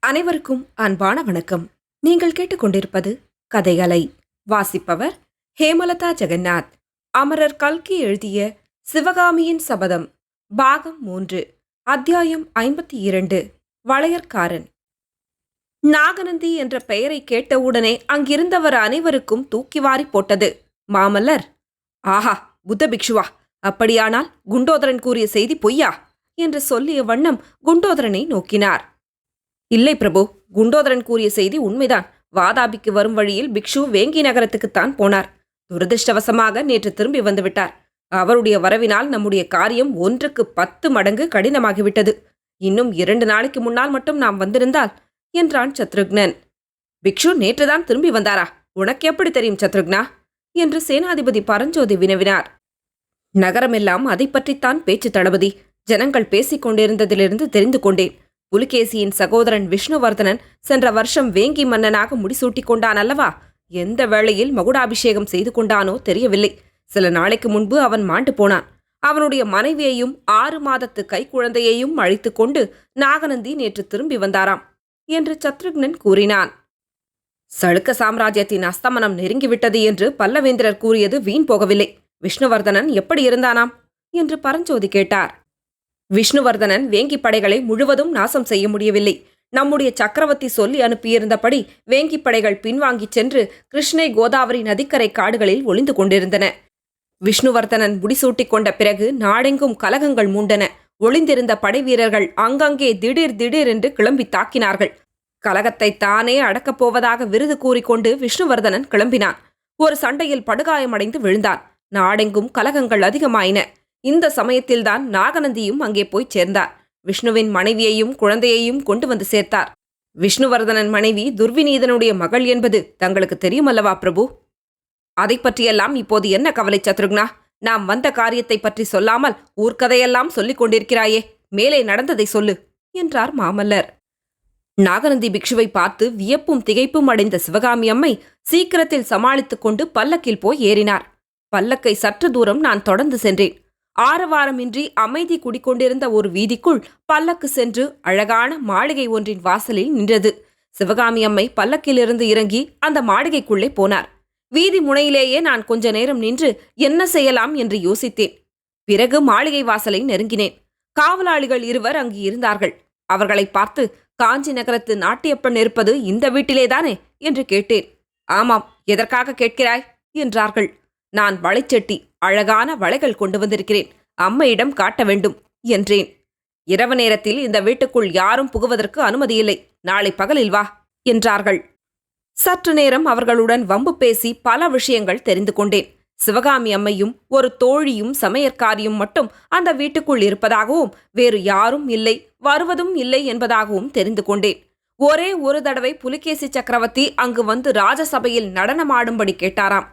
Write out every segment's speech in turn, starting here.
அனைவருக்கும் அன்பான வணக்கம். நீங்கள் கேட்டுக்கொண்டிருப்பது கதைகளை. வாசிப்பவர் ஹேமலதா ஜெகநாத். அமரர் கல்கி எழுதிய சிவகாமியின் சபதம், பாகம் 3, அத்தியாயம் 52. வளையற்காரன். நாகநந்தி என்ற பெயரை கேட்டவுடனே அங்கிருந்தவர் அனைவருக்கும் தூக்கி வாரி போட்டது. மாமல்லர், ஆஹா, புத்த பிக்ஷுவா, அப்படியானால் குண்டோதரன் கூறிய செய்தி பொய்யா என்று சொல்லிய வண்ணம் குண்டோதரனை நோக்கினார். இல்லை பிரபு, குண்டோதரன் கூறிய செய்தி உண்மைதான். வாதாபிக்கு வரும் வழியில் பிக்ஷு வேங்கி நகரத்துக்குத்தான் போனார். துரதிருஷ்டவசமாக நேற்று திரும்பி வந்துவிட்டார். அவருடைய வரவினால் நம்முடைய காரியம் 1க்கு 10 மடங்கு கடினமாகிவிட்டது. இன்னும் 2 நாளைக்கு முன்னால் மட்டும் நாம் வந்திருந்தால் என்றான் சத்ருக்னன். பிக்ஷு நேற்றுதான் திரும்பி வந்தாரா? உனக்கு எப்படி தெரியும் சத்ருக்னா என்று சேனாதிபதி பரஞ்சோதி வினவினார். நகரமெல்லாம் அதை பற்றித்தான் பேச்சு தளபதி. ஜனங்கள் பேசிக் கொண்டிருந்ததிலிருந்து தெரிந்து கொண்டேன். புலிகேசியின் சகோதரன் விஷ்ணுவர்தனன் சென்ற வருஷம் வேங்கி மன்னனாக முடிசூட்டிக் கொண்டான் அல்லவா? எந்த வேளையில் மகுடாபிஷேகம் செய்து கொண்டானோ தெரியவில்லை. சில நாளைக்கு முன்பு அவன் மாண்டு போனான். அவனுடைய மனைவியையும் 6 மாதத்து கைக்குழந்தையையும் அழைத்து கொண்டு நாகநந்தி நேற்று திரும்பி வந்தாராம் என்று சத்ருக்னன் கூறினான். சளுக்க சாம்ராஜ்யத்தின் அஸ்தமனம் நெருங்கிவிட்டது என்று பல்லவேந்திரர் கூறியது வீண் போகவில்லை. விஷ்ணுவர்தனன் எப்படி இருந்தானாம் என்று பரஞ்சோதி கேட்டார். விஷ்ணுவர்தனன் வேங்கி படைகளை முழுவதும் நாசம் செய்ய முடியவில்லை. நம்முடைய சக்கரவர்த்தி சொல்லி அனுப்பியிருந்தபடி வேங்கி படைகள் பின்வாங்கிச் சென்று கிருஷ்ணை கோதாவரி நதிக்கரை காடுகளில் ஒளிந்து கொண்டிருந்தன. விஷ்ணுவர்தனன் முடிசூட்டிக் கொண்ட பிறகு நாடெங்கும் கலகங்கள் மூண்டன. ஒளிந்திருந்த படை வீரர்கள் அங்கங்கே திடீர் திடீர் என்று கிளம்பி தாக்கினார்கள். கலகத்தை தானே அடக்கப் போவதாக விருது கூறிக்கொண்டு விஷ்ணுவர்தனன் கிளம்பினான். ஒரு சண்டையில் படுகாயமடைந்து விழுந்தான். நாடெங்கும் கலகங்கள் அதிகமாயின. இந்த சமயத்தில்தான் நாகநந்தியும் அங்கே போய் சேர்ந்தார். விஷ்ணுவின் மனைவியையும் குழந்தையையும் கொண்டு வந்து சேர்த்தார். விஷ்ணுவர்தனன் மனைவி துர்விநீதனுடைய மகள் என்பது தங்களுக்கு தெரியுமல்லவா பிரபு? அதை பற்றியெல்லாம் இப்போது என்ன கவலை சத்ருக்னா? நாம் வந்த காரியத்தை பற்றி சொல்லாமல் ஊர்க்கதையெல்லாம் சொல்லிக் கொண்டிருக்கிறாயே, மேலே நடந்ததை சொல்லு என்றார் மாமல்லர். நாகநந்தி பிக்ஷுவை பார்த்து வியப்பும் திகைப்பும் அடைந்த சிவகாமி அம்மை சீக்கிரத்தில் சமாளித்துக் கொண்டு பல்லக்கில் போய் ஏறினார். பல்லக்கை சற்று தூரம் நான் தொடர்ந்து சென்றேன். ஆரவாரமின்றி அமைதி குடிக்கொண்டிருந்த ஒரு வீதிக்குள் பல்லக்கு சென்று அழகான மாளிகை ஒன்றின் வாசலில் நின்றது. சிவகாமி அம்மை பல்லக்கிலிருந்து இறங்கி அந்த மாளிகைக்குள்ளே போனார். வீதி முனையிலேயே நான் கொஞ்ச நேரம் நின்று என்ன செய்யலாம் என்று யோசித்தேன். பிறகு மாளிகை வாசலை நெருங்கினேன். காவலாளிகள் 2 அங்கு இருந்தார்கள். அவர்களை பார்த்து, காஞ்சி நகரத்து நாட்டியப்பன் இருப்பது இந்த வீட்டிலேதானே என்று கேட்டேன். ஆமாம், எதற்காக கேட்கிறாய் என்றார்கள். நான் வளைச்செட்டி, அழகான வளைகள் கொண்டு வந்திருக்கிறேன், அம்மையிடம் காட்ட வேண்டும் என்றேன். இரவு நேரத்தில் இந்த வீட்டுக்குள் யாரும் புகுவதற்கு அனுமதியில்லை. நாளை பகலில் வா என்றார்கள். சற்று நேரம் அவர்களுடன் வம்பு பேசி பல விஷயங்கள் தெரிந்து கொண்டேன். சிவகாமி அம்மையும் ஒரு தோழியும் சமையற்காரியும் மட்டும் அந்த வீட்டுக்குள் இருப்பதாகவும் வேறு யாரும் இல்லை, வருவதும் இல்லை என்பதாகவும் தெரிந்து கொண்டேன். ஒரே ஒரு தடவை புலிகேசி சக்கரவர்த்தி அங்கு வந்து ராஜசபையில் நடனமாடும்படி கேட்டாராம்.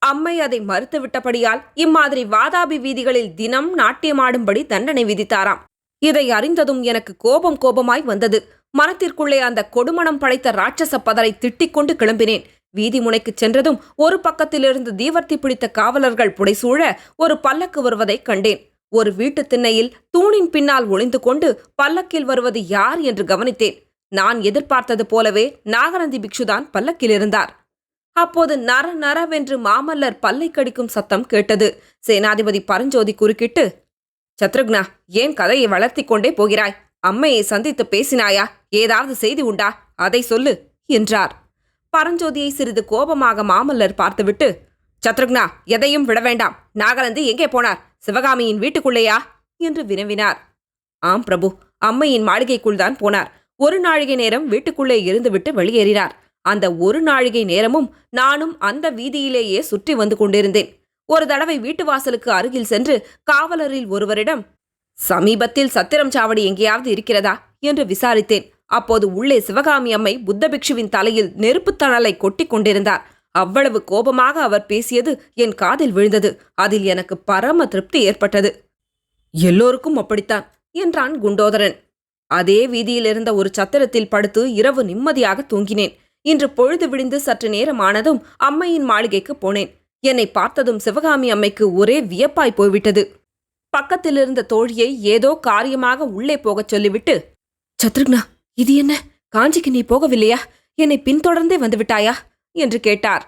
அம்மை அதை மறுத்துவிட்டபடியால் இம்மாதிரி வாதாபி வீதிகளில் தினம் நாட்டியமாடும்படி தண்டனை விதித்தாராம். இதை அறிந்ததும் எனக்கு கோபமாய் வந்தது. மனத்திற்குள்ளே அந்த கொடுமணம் படைத்த ராட்சச பதரை திட்டிக் கொண்டு கிளம்பினேன். வீதி முனைக்குச் சென்றதும் ஒரு பக்கத்திலிருந்து தீவர்த்தி பிடித்த காவலர்கள் புடைசூழ ஒரு பல்லக்கு வருவதைக் கண்டேன். ஒரு வீட்டு திண்ணையில் தூணின் பின்னால் ஒளிந்து கொண்டு பல்லக்கில் வருவது யார் என்று கவனித்தேன். நான் எதிர்பார்த்தது போலவே நாகநந்தி பிக்ஷுதான் பல்லக்கில் இருந்தார். அப்போது நர நரவென்று மாமல்லர் பல்லை கடிக்கும் சத்தம் கேட்டது. சேனாதிபதி பரஞ்சோதி குறுக்கிட்டு, சத்ருக்னா, ஏன் கதையை வளர்த்தி கொண்டே போகிறாய்? அம்மையை சந்தித்து பேசினாயா? ஏதாவது செய்தி உண்டா? அதை சொல்லு என்றார். பரஞ்சோதியை சிறிது கோபமாக மாமல்லர் பார்த்துவிட்டு, சத்ருக்னா, எதையும் விட வேண்டாம். நாகநந்தி எங்கே போனார்? சிவகாமியின் வீட்டுக்குள்ளேயா என்று வினவினார். ஆம் பிரபு, அம்மையின் மாளிகைக்குள் தான் போனார். 1 நாழிகை நேரம் வீட்டுக்குள்ளே இருந்துவிட்டு வெளியேறினார். அந்த 1 நாழிகை நேரமும் நானும் அந்த வீதியிலேயே சுற்றி வந்து கொண்டிருந்தேன். ஒரு தடவை வீட்டு வாசலுக்கு அருகில் சென்று காவலரில் ஒருவரிடம், சமீபத்தில் சத்திரம் சாவடி எங்கேயாவது இருக்கிறதா என்று விசாரித்தேன். அப்போது உள்ளே சிவகாமி அம்மை புத்த பிக்ஷுவின் தலையில் நெருப்புத் தணலை கொட்டி கொண்டிருந்தார். அவ்வளவு கோபமாக அவர் பேசியது என் காதில் விழுந்தது. அதில் எனக்கு பரம திருப்தி ஏற்பட்டது. எல்லோருக்கும் அப்படித்தான் என்றான் குண்டோதரன். அதே வீதியில் இருந்த ஒரு சத்திரத்தில் படுத்து இரவு நிம்மதியாக தூங்கினேன். இன்று பொழுது விடிந்து சற்று நேரமானதும் அம்மையின் மாளிகைக்கு போனேன். என்னை பார்த்ததும் சிவகாமி அம்மைக்கு ஒரே வியப்பாய் போய்விட்டது. பக்கத்திலிருந்த தோழியை ஏதோ காரியமாக உள்ளே போகச் சொல்லிவிட்டு, சத்ருக்னா, இது என்ன? காஞ்சிக்கு நீ போகவில்லையா? என்னை பின்தொடர்ந்தே வந்து விட்டாயா என்று கேட்டார்.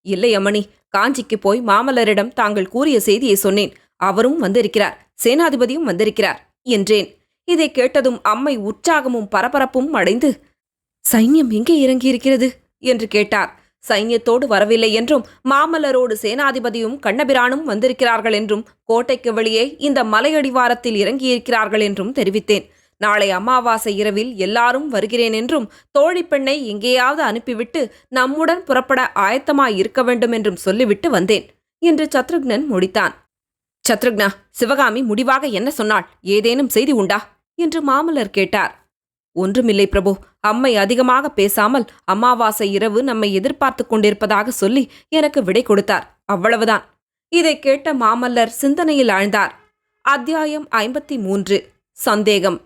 இல்லை அம்மணி, காஞ்சிக்கு போய் மாமல்லரிடம் தாங்கள் கூறிய செய்தியை சொன்னேன். அவரும் வந்திருக்கிறார், சேனாதிபதியும் வந்திருக்கிறார் என்றேன். இதை கேட்டதும் அம்மை உற்சாகமும் பரபரப்பும் அடைந்து, சைன்யம் எங்கே இறங்கியிருக்கிறது என்று கேட்டார். சைன்யத்தோடு வரவில்லை என்றும் மாமல்லரோடு சேனாதிபதியும் கண்ணபிரானும் வந்திருக்கிறார்கள் என்றும் கோட்டைக்கு வெளியே இந்த மலையடிவாரத்தில் இறங்கியிருக்கிறார்கள் என்றும் தெரிவித்தேன். நாளை அமாவாசை இரவில் எல்லாரும் வருகிறேன் என்றும் தோழி பெண்ணை எங்கேயாவது அனுப்பிவிட்டு நம்முடன் புறப்பட ஆயத்தமாய் இருக்க வேண்டும் என்றும் சொல்லிவிட்டு வந்தேன் என்று சத்ருக்னன் முடித்தான். சத்ருக்னா, சிவகாமி முடிவாக என்ன சொன்னாள்? ஏதேனும் செய்தி உண்டா என்று மாமல்லர் கேட்டார். ஒன்றுமில்லை பிரபு. அம்மை அதிகமாக பேசாமல் அமாவாசை இரவு நம்மை எதிர்பார்த்து கொண்டிருப்பதாக சொல்லி எனக்கு விடை கொடுத்தார். அவ்வளவுதான். இதை கேட்ட மாமல்லர் சிந்தனையில் ஆழ்ந்தார். அத்தியாயம் 53. சந்தேகம்.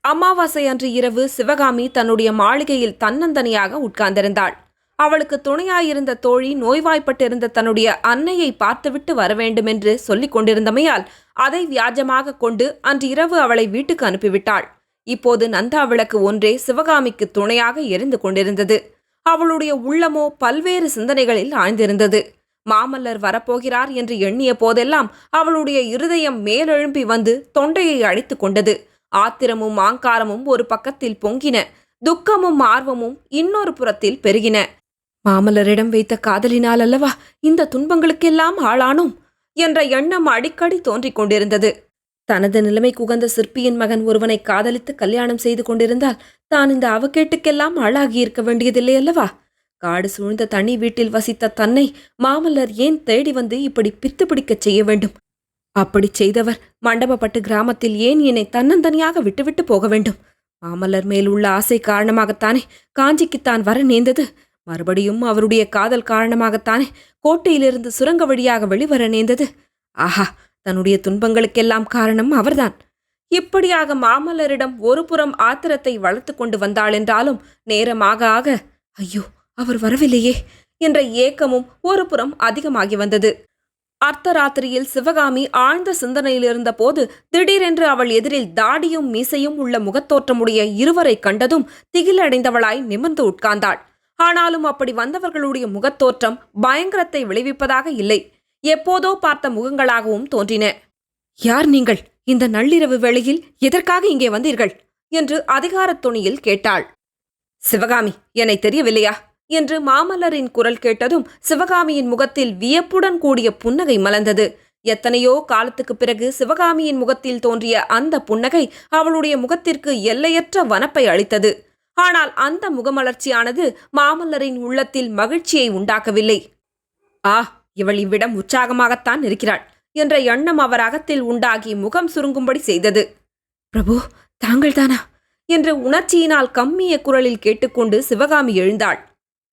அமாவாசை அன்று இரவு சிவகாமி தன்னுடைய மாளிகையில் தன்னந்தனியாக உட்கார்ந்திருந்தாள். அவளுக்கு துணையாயிருந்த தோழி நோய்வாய்ப்பட்டிருந்த தன்னுடைய அன்னையை பார்த்துவிட்டு வரவேண்டுமென்று சொல்லிக் கொண்டிருந்தமையால் அதை வியாஜமாக கொண்டு அன்று இரவு அவளை வீட்டுக்கு அனுப்பிவிட்டாள். இப்போது நந்தா விளக்கு ஒன்றே சிவகாமிக்கு துணையாக எரிந்து கொண்டிருந்தது. அவளுடைய உள்ளமோ பல்வேறு சிந்தனைகளில் ஆழ்ந்திருந்தது. மாமல்லர் வரப்போகிறார் என்று எண்ணிய போதெல்லாம் அவளுடைய இருதயம் மேலெழும்பி வந்து தொண்டையை அடைத்து கொண்டது. ஆத்திரமும் ஆங்காரமும் ஒரு பக்கத்தில் பொங்கின, துக்கமும் ஆர்வமும் இன்னொரு புறத்தில் பெருகின. மாமல்லரிடம் வைத்த காதலினால் அல்லவா இந்த துன்பங்களுக்கெல்லாம் ஆளானோம் என்ற எண்ணம் அடிக்கடி தோன்றிக் கொண்டிருந்தது. தனது நிலைமைக்கு உகந்த சிற்பியின் மகன் ஒருவனை காதலித்து கல்யாணம் செய்து கொண்டிருந்தால் தான் இந்த அவகேட்டுக்கெல்லாம் ஆளாகியிருக்க வேண்டியதில்லை அல்லவா? காடு சூழ்ந்த தனி வீட்டில் வசித்த தன்னை மாமல்லர் ஏன் தேடி வந்து இப்படி பித்து பிடிக்கச் செய்ய வேண்டும்? அப்படி செய்தவர் மண்டபப்பட்டு கிராமத்தில் ஏன் என்னை தன்னந்தனியாக விட்டுவிட்டு போக வேண்டும்? மாமல்லர் மேல் உள்ள ஆசை காரணமாகத்தானே காஞ்சிக்குத்தான் வர நேர்ந்தது. மறுபடியும் அவருடைய காதல் காரணமாகத்தானே கோட்டையிலிருந்து சுரங்க வழியாக வெளிவர நேர்ந்தது. ஆஹா, தன்னுடைய துன்பங்களுக்கெல்லாம் காரணம் அவர்தான். இப்படியாக மாமல்லரிடம் ஒரு புறம் ஆத்திரத்தை வளர்த்து கொண்டு வந்தாள் என்றாலும் நேரமாக ஆக ஐயோ அவர் வரவில்லையே என்ற ஏக்கமும் ஒரு புறம் அதிகமாகி வந்தது. அர்த்தராத்திரியில் சிவகாமி ஆழ்ந்த சிந்தனையில் இருந்த போது திடீரென்று அவள் எதிரில் தாடியும் மீசையும் உள்ள முகத்தோற்றமுடைய இருவரை கண்டதும் திகிலடைந்தவளாய் நிமிர்ந்து உட்கார்ந்தாள். ஆனாலும் அப்படி வந்தவர்களுடைய முகத்தோற்றம் பயங்கரத்தை விளைவிப்பதாக இல்லை, எப்போதோ பார்த்த முகங்களாகவும் தோன்றின. யார் நீங்கள்? இந்த நள்ளிரவு வேளையில் எதற்காக இங்கே வந்தீர்கள் என்று அதிகாரத் தொனியில் கேட்டாள். சிவகாமி, என்னை தெரியவில்லையா என்று மாமல்லரின் குரல் கேட்டதும் சிவகாமியின் முகத்தில் வியப்புடன் கூடிய புன்னகை மலர்ந்தது. எத்தனையோ காலத்துக்கு பிறகு சிவகாமியின் முகத்தில் தோன்றிய அந்த புன்னகை அவளுடைய முகத்திற்கு எல்லையற்ற வனப்பை அளித்தது. ஆனால் அந்த முகமலர்ச்சியானது மாமல்லரின் உள்ளத்தில் மகிழ்ச்சியை உண்டாக்கவில்லை. ஆ, இவள் இவ்விடம் உற்சாகமாகத்தான் இருக்கிறாள் என்ற எண்ணம் அவர் அகத்தில் உண்டாகி முகம் சுருங்கும்படி செய்தது. பிரபு, தாங்கள்தானா என்று உணர்ச்சியினால் கம்மிய குரலில் கேட்டுக்கொண்டு சிவகாமி எழுந்தாள்.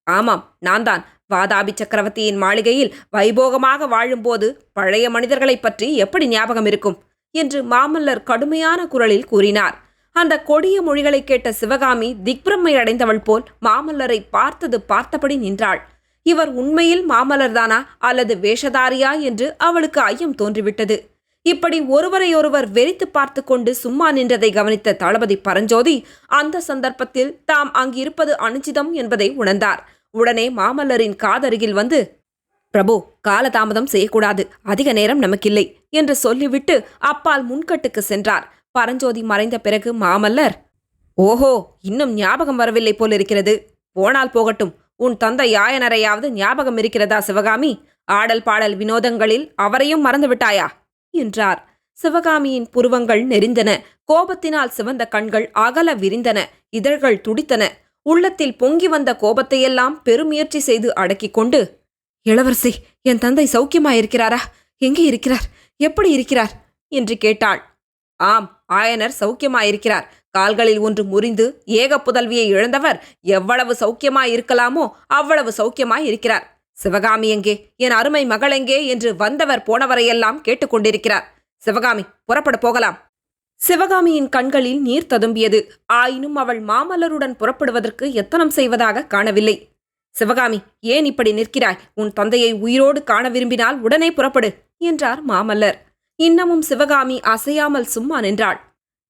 ஆமாம், நான் தான். வாதாபி சக்கரவர்த்தியின் மாளிகையில் வைபோகமாக வாழும்போது பழைய மனிதர்களைப் பற்றி எப்படி ஞாபகம் இருக்கும் என்று மாமல்லர் கடுமையான குரலில் கூறினார். அந்த கொடிய மொழிகளை கேட்ட சிவகாமி திக்பிரமை அடைந்தவள் போல் மாமல்லரை பார்த்தது பார்த்தபடி நின்றாள். இவர் உண்மையில் மாமல்லர்தானா அல்லது வேஷதாரியா என்று அவளுக்கு ஐயம் தோன்றிவிட்டது. இப்படி ஒருவரையொருவர் வெறித்து பார்த்து கொண்டு சும்மா நின்றதை கவனித்த தளபதி பரஞ்சோதி அந்த சந்தர்ப்பத்தில் தாம் அங்கிருப்பது அனுச்சிதம் என்பதை உணர்ந்தார். உடனே மாமல்லரின் காதருகில் வந்து, பிரபு, காலதாமதம் செய்யக்கூடாது, அதிக நேரம் நமக்கில்லை என்று சொல்லிவிட்டு அப்பால் முன்கட்டுக்கு சென்றார். பரஞ்சோதி மறைந்த பிறகு மாமல்லர், ஓஹோ, இன்னும் ஞாபகம் வரவில்லை போலிருக்கிறது. போனால் போகட்டும். உன் தந்தை யாயனரையாவது ஞாபகம் இருக்கிறதா சிவகாமி? ஆடல் பாடல் வினோதங்களில் அவரையும் மறந்துவிட்டாயா என்றார். சிவகாமியின் புருவங்கள் நெறிந்தன, கோபத்தினால் சிவந்த கண்கள் அகல விரிந்தன, இதழ்கள் துடித்தன. உள்ளத்தில் பொங்கி வந்த கோபத்தையெல்லாம் பெருமுயற்சி செய்து அடக்கிக் கொண்டு, இளவரசி, என் தந்தை சௌக்கியமாயிருக்கிறாரா? எங்கே இருக்கிறார்? எப்படி இருக்கிறார் என்று கேட்டாள். ஆம், ஆயனர் சௌக்கியமாயிருக்கிறார். கால்களில் ஒன்று முறிந்து ஏக புதல்வியை இழந்தவர் எவ்வளவு சௌக்கியமாயிருக்கலாமோ அவ்வளவு சௌக்கியமாயிருக்கிறார். சிவகாமி எங்கே, என் அருமை மகள் எங்கே என்று வந்தவர் போனவரையெல்லாம் கேட்டுக்கொண்டிருக்கிறார். சிவகாமி, புறப்பட போகலாம். சிவகாமியின் கண்களில் நீர் ததும்பியது. ஆயினும் அவள் மாமல்லருடன் புறப்படுவதற்கு எத்தனம் செய்வதாக காணவில்லை. சிவகாமி, ஏன் இப்படி நிற்கிறாய்? உன் தந்தையை உயிரோடு காண விரும்பினால் உடனே புறப்படு என்றார் மாமல்லர். இன்னமும் சிவகாமி அசையாமல் சும்மா நின்றாள்.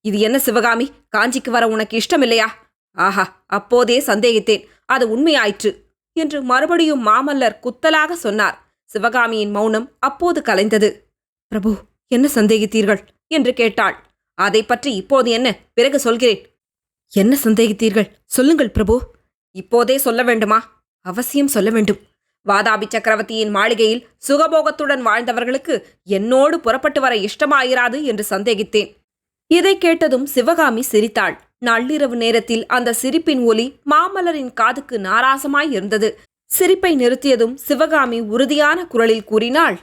இது என்ன சிவகாமி, காஞ்சிக்கு வர உனக்கு இஷ்டமில்லையா? ஆஹா, அப்போதே சந்தேகித்தேன், அது உண்மையாயிற்று என்று மறுபடியும் மாமல்லர் குத்தலாக சொன்னார். சிவகாமியின் மௌனம் அப்போது கலைந்தது. பிரபு, என்ன சந்தேகித்தீர்கள் என்று கேட்டாள். அதை பற்றி இப்போது என்ன, பிறகு சொல்கிறேன். என்ன சந்தேகித்தீர்கள், சொல்லுங்கள் பிரபு. இப்போதே சொல்ல வேண்டுமா? அவசியம் சொல்ல வேண்டும். வாதாபி சக்கரவர்த்தியின் மாளிகையில் சுகபோகத்துடன் வாழ்ந்தவர்களுக்கு என்னோடு புறப்பட்டு வர இஷ்டமாயிராது என்று சந்தேகித்தேன். இதை கேட்டதும் சிவகாமி சிரித்தாள். நள்ளிரவு நேரத்தில் அந்த சிரிப்பின் ஒலி மாமல்லரின் காதுக்கு நாராசமாய் இருந்தது. சிரிப்பை நிறுத்தியதும் சிவகாமி உறுதியான குரலில் கூறினாள்,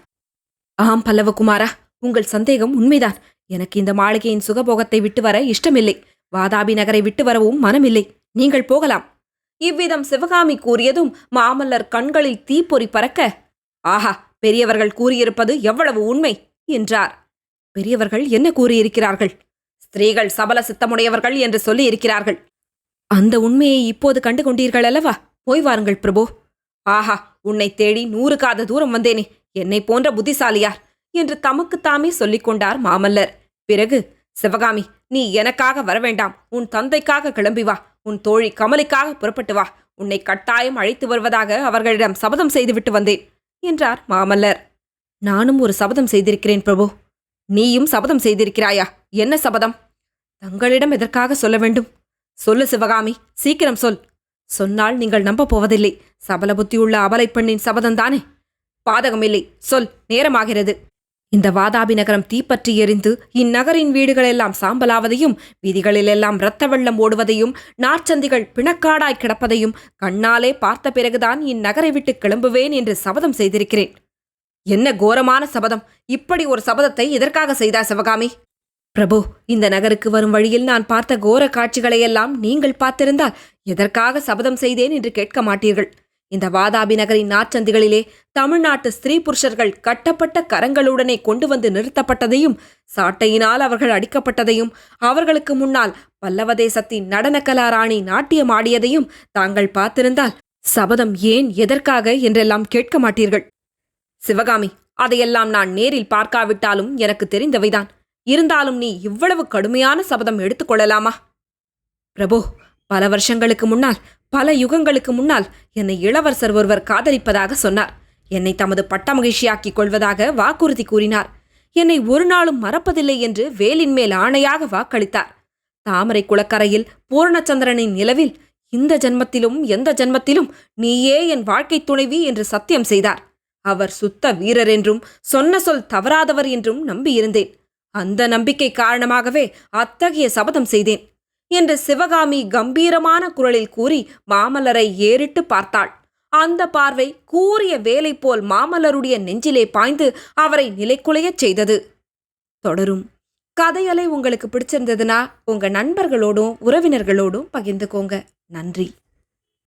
ஆம் பல்லவகுமாரா, உங்கள் சந்தேகம் உண்மைதான். எனக்கு இந்த மாளிகையின் சுகபோகத்தை விட்டு வர இஷ்டமில்லை. வாதாபி நகரை விட்டு வரவும் மனமில்லை. நீங்கள் போகலாம். இவ்விதம் சிவகாமி கூறியதும் மாமல்லர் கண்களில் தீப்பொறி பறக்க, ஆஹா, பெரியவர்கள் கூறியிருப்பது எவ்வளவு உண்மை என்றார். பெரியவர்கள் என்ன கூறியிருக்கிறார்கள்? ஸ்திரீகள் சபல சித்தமுடையவர்கள் என்று சொல்லி இருக்கிறார்கள். அந்த உண்மையை இப்போது கண்டு கொண்டீர்கள் அல்லவா? போய் வாருங்கள் பிரபு. ஆஹா, உன்னை தேடி 100 காத தூரம் வந்தேனே, என்னை போன்ற புத்திசாலியார் என்று தமக்குத்தாமே சொல்லிக் கொண்டார் மாமல்லர். பிறகு, சிவகாமி, நீ எனக்காக வரவேண்டாம். உன் தந்தைக்காக கிளம்பி வா. உன் தோழி கமலிக்காக புறப்பட்டு வா. உன்னை கட்டாயம் அழைத்து வருவதாக அவர்களிடம் சபதம் செய்துவிட்டு வந்தேன் என்றார் மாமல்லர். நானும் ஒரு சபதம் செய்திருக்கிறேன் பிரபு. நீயும் சபதம் செய்திருக்கிறாயா? என்ன சபதம்? தங்களிடம் எதற்காக சொல்ல வேண்டும்? சொல்லு சிவகாமி, சீக்கிரம் சொல். சொன்னால் நீங்கள் நம்ப போவதில்லை. சபல புத்தியுள்ள அபலை பெண்ணின் சபதம்தானே. பாதகமில்லை, சொல், நேரமாகிறது. இந்த வாதாபி நகரம் தீப்பற்றி எரிந்து இந்நகரின் வீடுகளெல்லாம் சாம்பலாவதையும், வீதிகளிலெல்லாம் இரத்த வெள்ளம் ஓடுவதையும், நாற்சந்திகள் பிணக்காடாய் கிடப்பதையும் கண்ணாலே பார்த்த பிறகுதான் இந்நகரை விட்டு கிளம்புவேன் என்று சபதம் செய்திருக்கிறேன். என்ன கோரமான சபதம்! இப்படி ஒரு சபதத்தை எதற்காக செய்தாய் சிவகாமி? பிரபு, இந்த நகருக்கு வரும் வழியில் நான் பார்த்த கோர காட்சிகளையெல்லாம் நீங்கள் பார்த்திருந்தால் எதற்காக சபதம் செய்தேன் என்று கேட்க மாட்டீர்கள். இந்த வாதாபி நகரின் நாற்சந்திகளிலே தமிழ்நாட்டு ஸ்திரீ புருஷர்கள் கட்டப்பட்ட கரங்களுடனே கொண்டு வந்து நிறுத்தப்பட்டதையும், சாட்டையினால் அவர்கள் அடிக்கப்பட்டதையும், அவர்களுக்கு முன்னால் பல்லவ தேசத்தின் நடனக்கலா ராணி நாட்டியம் ஆடியதையும் தாங்கள் பார்த்திருந்தால் சபதம் ஏன், எதற்காக என்றெல்லாம் கேட்க மாட்டீர்கள். சிவகாமி, அதையெல்லாம் நான் நேரில் பார்க்காவிட்டாலும் எனக்கு தெரிந்தவைதான். இருந்தாலும் நீ இவ்வளவு கடுமையான சபதம் எடுத்துக்கொள்ளலாமா? பிரபு, பல வருஷங்களுக்கு முன்னால், பல யுகங்களுக்கு முன்னால் என்னை இளவரசர் ஒருவர் காதலிப்பதாக சொன்னார். என்னை தமது பட்ட மகிழ்ச்சியாக்கிக் கொள்வதாக வாக்குறுதி கூறினார். என்னை ஒரு நாளும் மறப்பதில்லை என்று வேலின் மேல் ஆணையாக வாக்களித்தார். தாமரை குளக்கரையில் பூர்ணச்சந்திரனின் நிலவில் இந்த ஜன்மத்திலும் எந்த ஜன்மத்திலும் நீயே என் வாழ்க்கை துணைவி என்று சத்தியம் செய்தார். அவர் சுத்த வீரர் என்றும் சொன்ன சொல் தவறாதவர் என்றும் நம்பியிருந்தேன். அந்த நம்பிக்கை காரணமாகவே அத்தகைய சபதம் செய்தேன் என்று சிவகாமி கம்பீரமான குரலில் கூறி மாமல்லரை ஏறிட்டு பார்த்தாள். அந்த பார்வை கூரிய வேலை போல் மாமல்லருடைய நெஞ்சிலே பாய்ந்து அவரை நிலைக்குலையச் செய்தது. தொடரும். கதையலை உங்களுக்கு பிடிச்சிருந்ததுன்னா உங்க நண்பர்களோடும் உறவினர்களோடும் பகிர்ந்துக்கோங்க. நன்றி.